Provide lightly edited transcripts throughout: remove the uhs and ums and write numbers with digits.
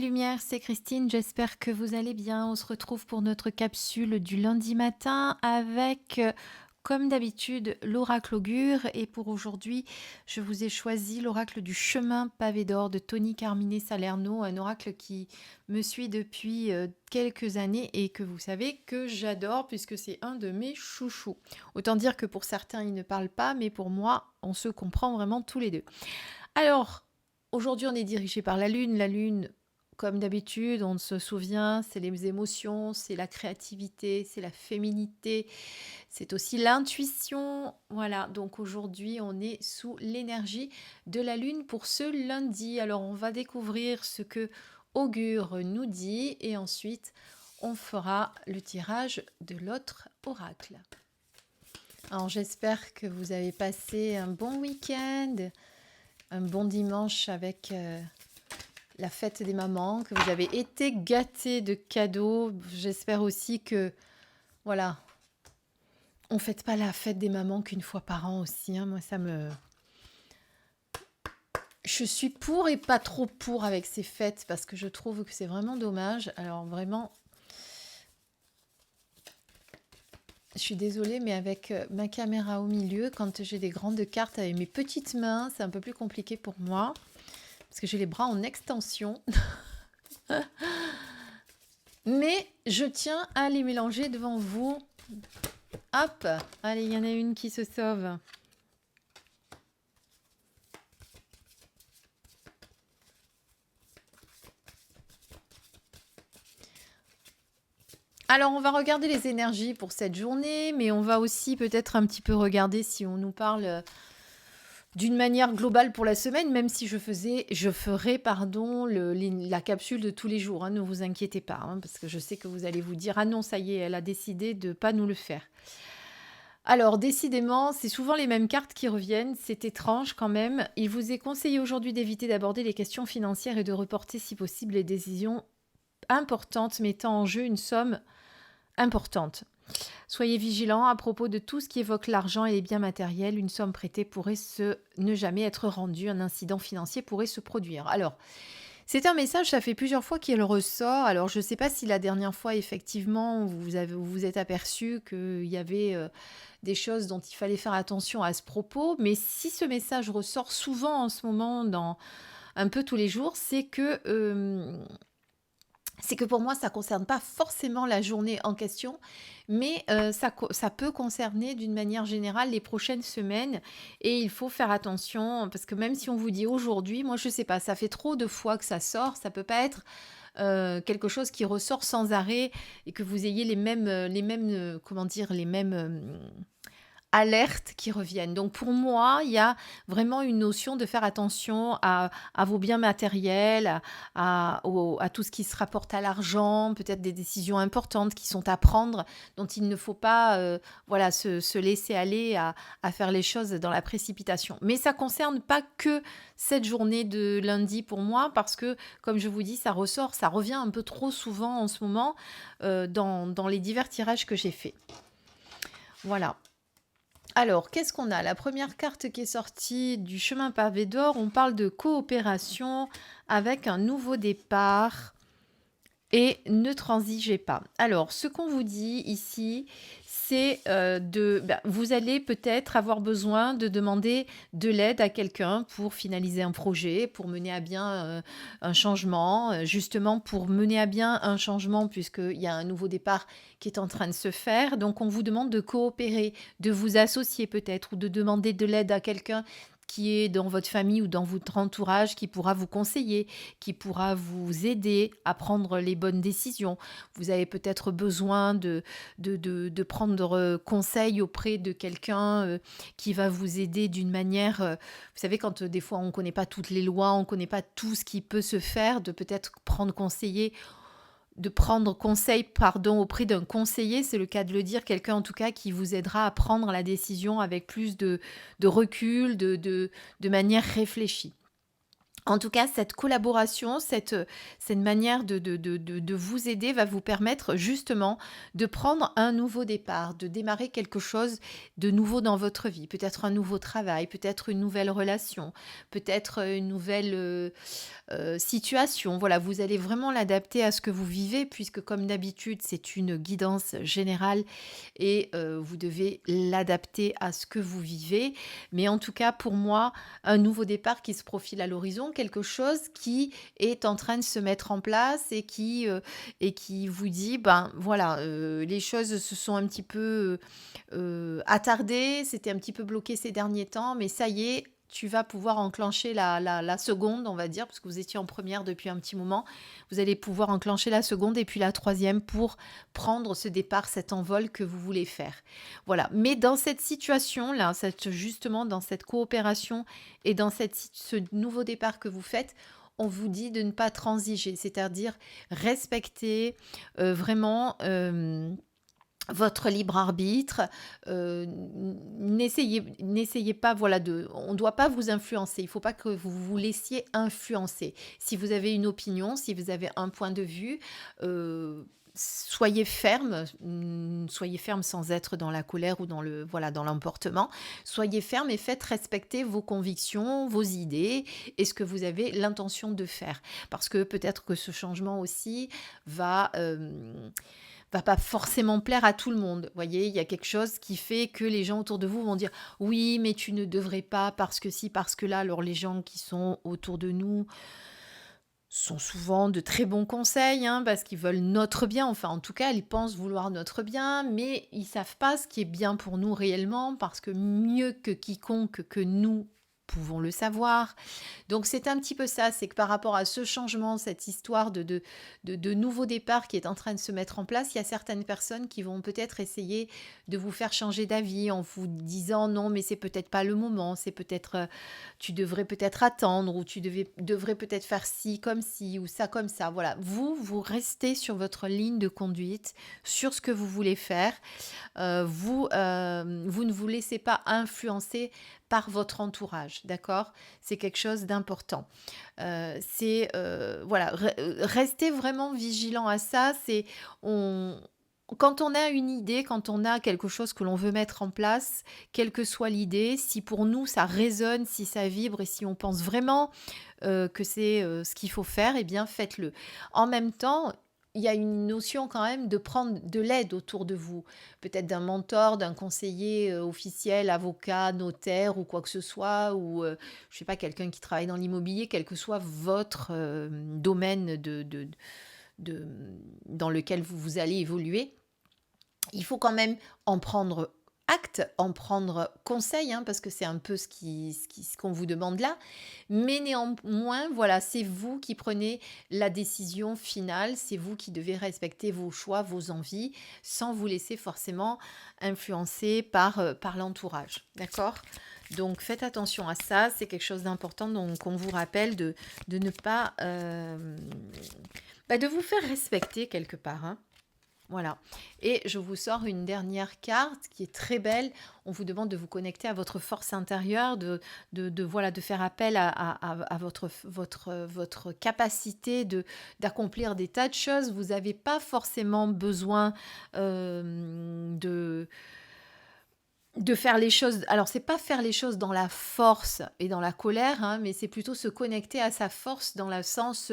lumière, c'est Christine, j'espère que vous allez bien. On se retrouve pour notre capsule du lundi matin avec, comme d'habitude, l'oracle augure. Et pour aujourd'hui, je vous ai choisi l'oracle du chemin pavé d'or de Tony Carmine Salerno, un oracle qui me suit depuis quelques années et que vous savez que j'adore puisque c'est un de mes chouchous. Autant dire que pour certains, il ne parle pas, mais pour moi, on se comprend vraiment tous les deux. Alors, aujourd'hui, on est dirigé par la Lune. La Lune, comme d'habitude, on se souvient, c'est les émotions, c'est la créativité, c'est la féminité, c'est aussi l'intuition. Voilà, donc aujourd'hui, on est sous l'énergie de la Lune pour ce lundi. Alors, on va découvrir ce que Augure nous dit et ensuite, on fera le tirage de l'autre oracle. Alors, j'espère que vous avez passé un bon week-end, un bon dimanche avec la fête des mamans, que vous avez été gâtés de cadeaux. J'espère aussi que, voilà, on ne fête pas la fête des mamans qu'une fois par an aussi. Hein. Moi, ça me... Je suis pour et pas trop pour avec ces fêtes parce que je trouve que c'est vraiment dommage. Alors vraiment, je suis désolée, mais avec ma caméra au milieu, quand j'ai des grandes cartes avec mes petites mains, c'est un peu plus compliqué pour moi parce que j'ai les bras en extension. Mais je tiens à les mélanger devant vous. Hop, allez, il y en a une qui se sauve. Alors, on va regarder les énergies pour cette journée, mais on va aussi peut-être un petit peu regarder si on nous parle d'une manière globale pour la semaine, même si je ferai la capsule de tous les jours. Hein, ne vous inquiétez pas, hein, parce que je sais que vous allez vous dire « Ah non, ça y est, elle a décidé de ne pas nous le faire ». Alors, décidément, c'est souvent les mêmes cartes qui reviennent. C'est étrange quand même. Il vous est conseillé aujourd'hui d'éviter d'aborder les questions financières et de reporter si possible les décisions importantes mettant en jeu une somme importante. Soyez vigilants à propos de tout ce qui évoque l'argent et les biens matériels. Une somme prêtée pourrait ne jamais être rendue. Un incident financier pourrait se produire. Alors, c'est un message, ça fait plusieurs fois qu'il ressort. Alors, je ne sais pas si la dernière fois, effectivement, vous vous êtes aperçu qu'il y avait des choses dont il fallait faire attention à ce propos. Mais si ce message ressort souvent en ce moment, dans un peu tous les jours, c'est que pour moi, ça ne concerne pas forcément la journée en question, mais ça peut concerner d'une manière générale les prochaines semaines. Et il faut faire attention, parce que même si on vous dit aujourd'hui, moi je ne sais pas, ça fait trop de fois que ça sort, ça ne peut pas être quelque chose qui ressort sans arrêt et que vous ayez les mêmes alertes qui reviennent. Donc pour moi, il y a vraiment une notion de faire attention à vos biens matériels, à tout ce qui se rapporte à l'argent, peut-être des décisions importantes qui sont à prendre, dont il ne faut pas se laisser aller à faire les choses dans la précipitation. Mais ça ne concerne pas que cette journée de lundi pour moi, parce que, comme je vous dis, ça revient un peu trop souvent en ce moment dans les divers tirages que j'ai faits. Voilà. Alors, qu'est-ce qu'on a? La première carte qui est sortie du chemin pavé d'or, on parle de coopération avec un nouveau départ et ne transigez pas. Alors, ce qu'on vous dit ici, c'est vous allez peut-être avoir besoin de demander de l'aide à quelqu'un pour finaliser un projet, pour mener à bien un changement, justement pour mener à bien un changement puisqu'il y a un nouveau départ qui est en train de se faire. Donc, on vous demande de coopérer, de vous associer peut-être ou de demander de l'aide à quelqu'un qui est dans votre famille ou dans votre entourage, qui pourra vous conseiller, qui pourra vous aider à prendre les bonnes décisions. Vous avez peut-être besoin de prendre conseil auprès de quelqu'un qui va vous aider d'une manière... vous savez, quand des fois on ne connaît pas toutes les lois, on ne connaît pas tout ce qui peut se faire, de peut-être prendre conseil auprès d'un conseiller, c'est le cas de le dire, quelqu'un en tout cas qui vous aidera à prendre la décision avec plus de recul, de manière réfléchie. En tout cas, cette collaboration, cette manière de vous aider va vous permettre justement de prendre un nouveau départ, de démarrer quelque chose de nouveau dans votre vie. Peut-être un nouveau travail, peut-être une nouvelle relation, peut-être une nouvelle situation. Voilà, vous allez vraiment l'adapter à ce que vous vivez, puisque comme d'habitude, c'est une guidance générale et vous devez l'adapter à ce que vous vivez. Mais en tout cas, pour moi, un nouveau départ qui se profile à l'horizon, quelque chose qui est en train de se mettre en place et qui vous dit, ben voilà, les choses se sont un petit peu attardées, c'était un petit peu bloqué ces derniers temps, mais ça y est, tu vas pouvoir enclencher la seconde, on va dire, parce que vous étiez en première depuis un petit moment. Vous allez pouvoir enclencher la seconde et puis la troisième pour prendre ce départ, cet envol que vous voulez faire. Voilà. Mais dans cette situation-là, justement, dans cette coopération et dans ce nouveau départ que vous faites, on vous dit de ne pas transiger, c'est-à-dire respecter vraiment votre libre arbitre. N'essayez pas, voilà, on ne doit pas vous influencer. Il ne faut pas que vous vous laissiez influencer. Si vous avez une opinion, si vous avez un point de vue, soyez ferme sans être dans la colère ou dans l'emportement. Soyez ferme et faites respecter vos convictions, vos idées et ce que vous avez l'intention de faire. Parce que peut-être que ce changement aussi va pas forcément plaire à tout le monde. Vous voyez, il y a quelque chose qui fait que les gens autour de vous vont dire oui, mais tu ne devrais pas parce que si, parce que là. Alors les gens qui sont autour de nous sont souvent de très bons conseils, hein, parce qu'ils veulent notre bien. Enfin, en tout cas, ils pensent vouloir notre bien, mais ils savent pas ce qui est bien pour nous réellement, parce que mieux que quiconque que nous pouvons le savoir. Donc c'est un petit peu ça, c'est que par rapport à ce changement, cette histoire de nouveau départ qui est en train de se mettre en place, il y a certaines personnes qui vont peut-être essayer de vous faire changer d'avis en vous disant non, mais c'est peut-être pas le moment, c'est peut-être, tu devrais peut-être attendre ou devrais peut-être faire ci comme ci ou ça comme ça. Voilà, vous restez sur votre ligne de conduite, sur ce que vous voulez faire. Vous ne vous laissez pas influencer par votre entourage, d'accord? C'est quelque chose d'important. Voilà, restez vraiment vigilant à ça. On, quand on a une idée, quand on a quelque chose que l'on veut mettre en place, quelle que soit l'idée, si pour nous ça résonne, si ça vibre et si on pense vraiment que c'est ce qu'il faut faire, eh bien faites-le. En même temps, il y a une notion quand même de prendre de l'aide autour de vous, peut-être d'un mentor, d'un conseiller officiel, avocat, notaire ou quoi que ce soit, ou je sais pas, quelqu'un qui travaille dans l'immobilier, quel que soit votre domaine de- dans lequel vous allez évoluer. Il faut quand même en prendre acte, en prendre conseil, hein, parce que c'est un peu ce qu'on vous demande là. Mais néanmoins, voilà, c'est vous qui prenez la décision finale, c'est vous qui devez respecter vos choix, vos envies, sans vous laisser forcément influencer par l'entourage. D'accord? Donc faites attention à ça, c'est quelque chose d'important, donc on vous rappelle de ne pas... de vous faire respecter quelque part, hein. Voilà. Et je vous sors une dernière carte qui est très belle. On vous demande de vous connecter à votre force intérieure, voilà, de faire appel à votre capacité d'accomplir des tas de choses. Vous n'avez pas forcément besoin de faire les choses. Alors, c'est pas faire les choses dans la force et dans la colère, hein, mais c'est plutôt se connecter à sa force dans le sens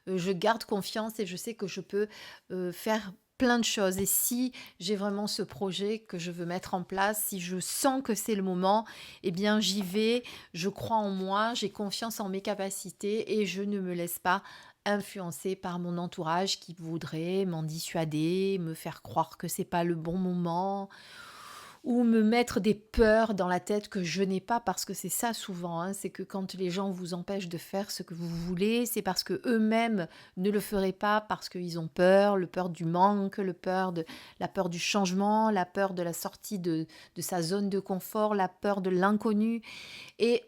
je garde confiance et je sais que je peux faire plein de choses. Et si j'ai vraiment ce projet que je veux mettre en place, si je sens que c'est le moment, eh bien j'y vais, je crois en moi, j'ai confiance en mes capacités et je ne me laisse pas influencer par mon entourage qui voudrait m'en dissuader, me faire croire que c'est pas le bon moment ou me mettre des peurs dans la tête que je n'ai pas, parce que c'est ça souvent, hein, c'est que quand les gens vous empêchent de faire ce que vous voulez, c'est parce que eux-mêmes ne le feraient pas, parce qu'ils ont peur, le peur du manque, la peur du changement, la peur de la sortie de sa zone de confort, la peur de l'inconnu. Et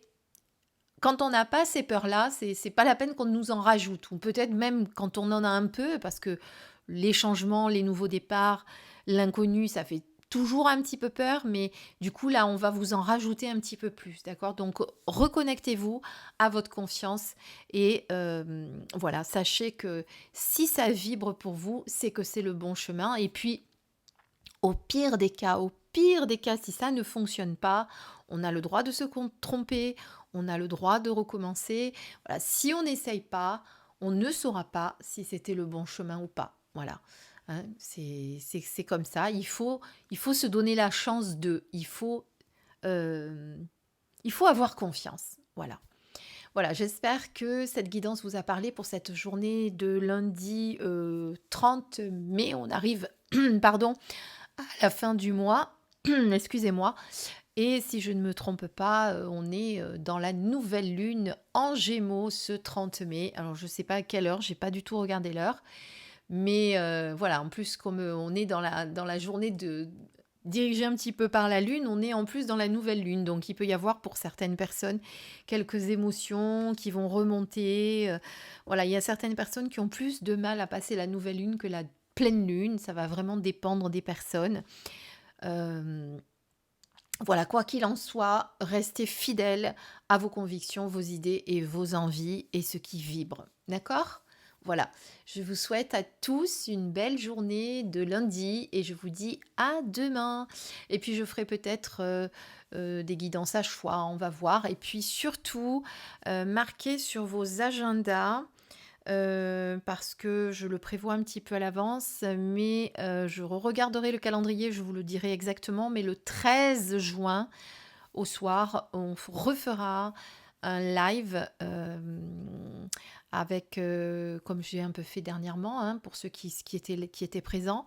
quand on n'a pas ces peurs-là, c'est pas la peine qu'on nous en rajoute, ou peut-être même quand on en a un peu, parce que les changements, les nouveaux départs, l'inconnu, ça fait toujours un petit peu peur, mais du coup, là, on va vous en rajouter un petit peu plus, d'accord? Donc, reconnectez-vous à votre confiance et voilà, sachez que si ça vibre pour vous, c'est que c'est le bon chemin. Et puis, au pire des cas, si ça ne fonctionne pas, on a le droit de se tromper, on a le droit de recommencer. Voilà, si on n'essaye pas, on ne saura pas si c'était le bon chemin ou pas. Voilà. Hein, c'est comme ça. Il faut se donner la chance de. Euh, il faut avoir confiance. Voilà. Voilà, j'espère que cette guidance vous a parlé pour cette journée de lundi 30 mai. On arrive, pardon, à la fin du mois. Excusez-moi. Et si je ne me trompe pas, on est dans la nouvelle lune en Gémeaux ce 30 mai. Alors je ne sais pas à quelle heure, j'ai pas du tout regardé l'heure. Mais voilà, en plus, comme on est dans la journée dirigée un petit peu par la lune, on est en plus dans la nouvelle lune. Donc il peut y avoir pour certaines personnes quelques émotions qui vont remonter. Voilà, il y a certaines personnes qui ont plus de mal à passer la nouvelle lune que la pleine lune. Ça va vraiment dépendre des personnes. Euh, voilà, quoi qu'il en soit, restez fidèle à vos convictions, vos idées et vos envies et ce qui vibre. D'accord? Voilà, je vous souhaite à tous une belle journée de lundi et je vous dis à demain. Et puis je ferai peut-être des guidances à choix, on va voir. Et puis surtout, marquez sur vos agendas parce que je le prévois un petit peu à l'avance, mais je regarderai le calendrier, je vous le dirai exactement, mais le 13 juin, au soir, on refera un live avec, comme j'ai un peu fait dernièrement, hein, pour ceux qui étaient présents.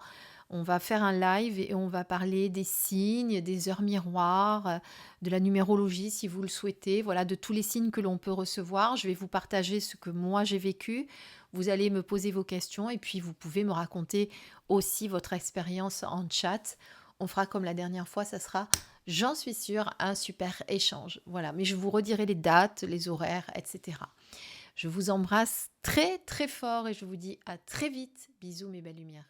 On va faire un live et on va parler des signes, des heures miroirs, de la numérologie si vous le souhaitez, voilà, de tous les signes que l'on peut recevoir. Je vais vous partager ce que moi j'ai vécu. Vous allez me poser vos questions et puis vous pouvez me raconter aussi votre expérience en chat. On fera comme la dernière fois, ça sera, j'en suis sûre, un super échange. Voilà, mais je vous redirai les dates, les horaires, etc. Je vous embrasse très très fort et je vous dis à très vite. Bisous mes belles lumières.